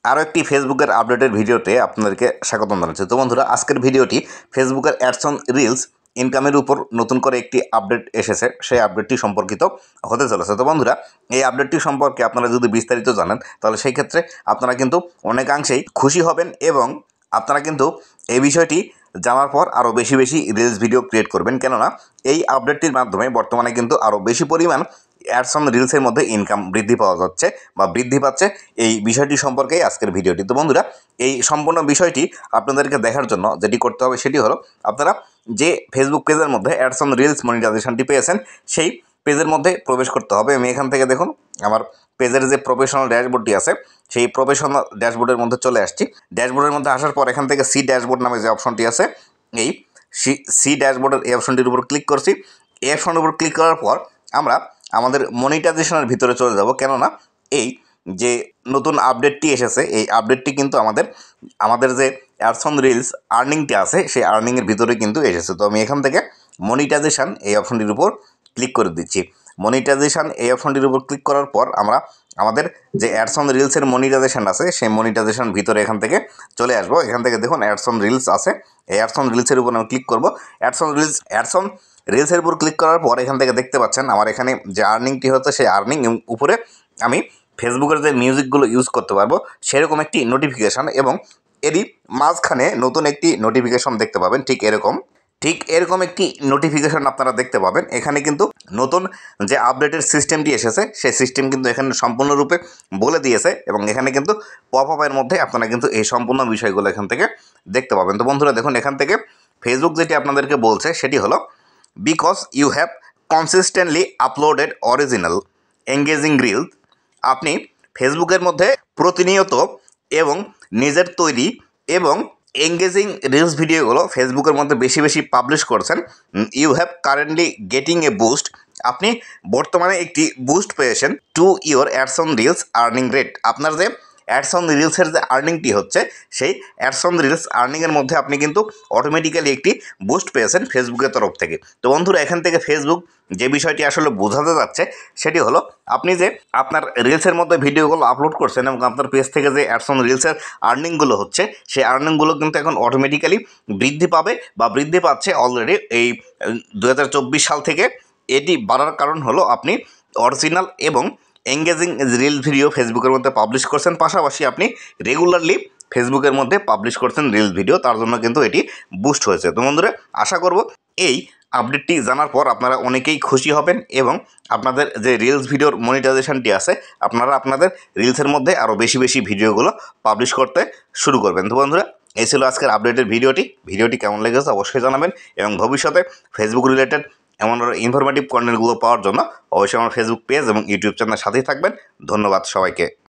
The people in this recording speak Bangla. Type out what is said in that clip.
আরও একটি ফেসবুকের আপডেটের ভিডিওতে আপনাদেরকে স্বাগতম জানাচ্ছি। তো বন্ধুরা, আজকের ভিডিওটি ফেসবুকের অ্যাডস অন রিলস ইনকামের উপর নতুন করে একটি আপডেট এসেছে, সেই আপডেটটি সম্পর্কিত হতে চলেছে। তো বন্ধুরা, এই আপডেটটি সম্পর্কে আপনারা যদি বিস্তারিত জানেন তাহলে সেই ক্ষেত্রে আপনারা কিন্তু অনেকাংশেই খুশি হবেন এবং আপনারা কিন্তু এই বিষয়টি জানার পর আরও বেশি বেশি রিলস ভিডিও ক্রিয়েট করবেন। কেননা এই আপডেটটির মাধ্যমে বর্তমানে কিন্তু আরও বেশি পরিমাণ অ্যাডস অন রিলসের মধ্যে ইনকাম বৃদ্ধি পাওয়া যাচ্ছে বা বৃদ্ধি পাচ্ছে, এই বিষয়টি সম্পর্কেই আজকের ভিডিওটি। তো বন্ধুরা, এই সম্পূর্ণ বিষয়টি আপনাদেরকে দেখার জন্য যেটি করতে হবে সেটি হলো, আপনারা যে ফেসবুক পেজের মধ্যে অ্যাডস অন রিলস মনিটাইজেশনটি পেয়েছেন সেই পেজের মধ্যে প্রবেশ করতে হবে। আমি এখান থেকে দেখুন আমার পেজের যে প্রফেশনাল ড্যাশবোর্ডটি আছে সেই প্রফেশনাল ড্যাশবোর্ডের মধ্যে চলে আসছি। ড্যাশবোর্ডের মধ্যে আসার পর এখান থেকে সি ড্যাশবোর্ড নামে যে অপশনটি আছে, এই সি ড্যাশবোর্ডের এই অপশনটির উপর ক্লিক করছি। এই অপশনের উপর ক্লিক করার পর আমরা আমাদের মনিটাইজেশনের ভিতরে চলে যাব। কেননা এই যে নতুন আপডেটটি এসেছে এই আপডেটটি কিন্তু আমাদের যে অ্যাডস অন রিলস আর্নিংটি আছে সেই আর্নিংয়ের ভিতরে কিন্তু এসেছে। তো আমি এখান থেকে মনিটাইজেশন এই অপশনটির উপর ক্লিক করে দিচ্ছি। মনিটাইজেশন এই অপশনটির উপর ক্লিক করার পর আমরা আমাদের যে অ্যাডস অন রিলসের মনিটাইজেশন আছে সেই মনিটাইজেশন ভিতরে এখান থেকে চলে আসবো। এখান থেকে দেখুন অ্যাডস অন রিলস আছে, এই অ্যাডস অন রিলসের উপর আমি ক্লিক করবো। অ্যাডস অন রিলসের উপর ক্লিক করার পর এখান থেকে দেখতে পাচ্ছেন আমার এখানে যে আর্নিংটি হচ্ছে সেই আর্নিং উপরে আমি ফেসবুকের যে মিউজিকগুলো ইউজ করতে পারবো সেরকম একটি নোটিফিকেশান এবং এরই মাঝখানে নতুন একটি নোটিফিকেশন দেখতে পাবেন। ঠিক এরকম একটি নোটিফিকেশন আপনারা দেখতে পাবেন। এখানে কিন্তু নতুন যে আপডেটের সিস্টেমটি এসেছে সেই সিস্টেম কিন্তু এখানে সম্পূর্ণরূপে বলে দিয়েছে এবং এখানে কিন্তু পপ আপের মধ্যে আপনারা কিন্তু এই সম্পূর্ণ বিষয়গুলো এখান থেকে দেখতে পাবেন। তো বন্ধুরা দেখুন, এখান থেকে ফেসবুক যেটি আপনাদেরকে বলছে সেটি হলো, because you have consistently uploaded original engaging reel. আপনি ফেসবুকের মধ্যে প্রতিনিয়ত এবং নিজের তৈরি এবং এঙ্গেজিং রিলস ভিডিওগুলো ফেসবুকের মধ্যে বেশি বেশি পাবলিশ করছেন। You have currently getting a boost. আপনি বর্তমানে একটি বুস্ট পেয়েছেন to your ads on reels earning rate. আপনার যে অ্যাডস অন রিলসের যে আর্নিংটি হচ্ছে সেই অ্যাডস অন রিলস আর্নিংয়ের মধ্যে আপনি কিন্তু অটোমেটিক্যালি একটি বুস্ট পেয়েছেন ফেসবুকের তরফ থেকে। তো বন্ধুরা, এখান থেকে ফেসবুক যে বিষয়টি আসলে বোঝাতে যাচ্ছে সেটি হলো, আপনি যে আপনার রিলসের মধ্যে ভিডিওগুলো আপলোড করছেন এবং আপনার পেজ থেকে যে অ্যাডস অন রিলসের আর্নিংগুলো হচ্ছে সেই আর্নিংগুলো কিন্তু এখন অটোমেটিক্যালি বৃদ্ধি পাবে বা বৃদ্ধি পাচ্ছে অলরেডি। এই 2024 সাল থেকে এটি বাড়ার কারণ হলো আপনি অরিজিনাল এবং এঙ্গেজিং রিল ভিডিও ফেসবুকের মধ্যে পাবলিশ করছেন, পাশাপাশি আপনি রেগুলারলি ফেসবুকের মধ্যে পাবলিশ করছেন রিল ভিডিও, তার জন্য কিন্তু এটি বুস্ট হয়েছে। তো বন্ধুরা, আশা করব এই আপডেটটি জানার পর আপনারা অনেকেই খুশি হবেন এবং আপনাদের যে রিলস ভিডিওর মনিটাইজেশনটি আছে আপনারা আপনাদের রিলসের মধ্যে আরও বেশি বেশি ভিডিওগুলো পাবলিশ করতে শুরু করবেন। তো বন্ধুরা, এই ছিল আজকের আপডেটের ভিডিওটি কেমন লেগেছে অবশ্যই জানাবেন এবং ভবিষ্যতে ফেসবুক রিলেটেড এমন ইনফরমেটিভ কন্টেন্টগুলো পাওয়ার জন্য অবশ্যই আমার ফেসবুক পেজ এবং ইউটিউব চ্যানেলের সাথেই থাকবেন। ধন্যবাদ সবাইকে।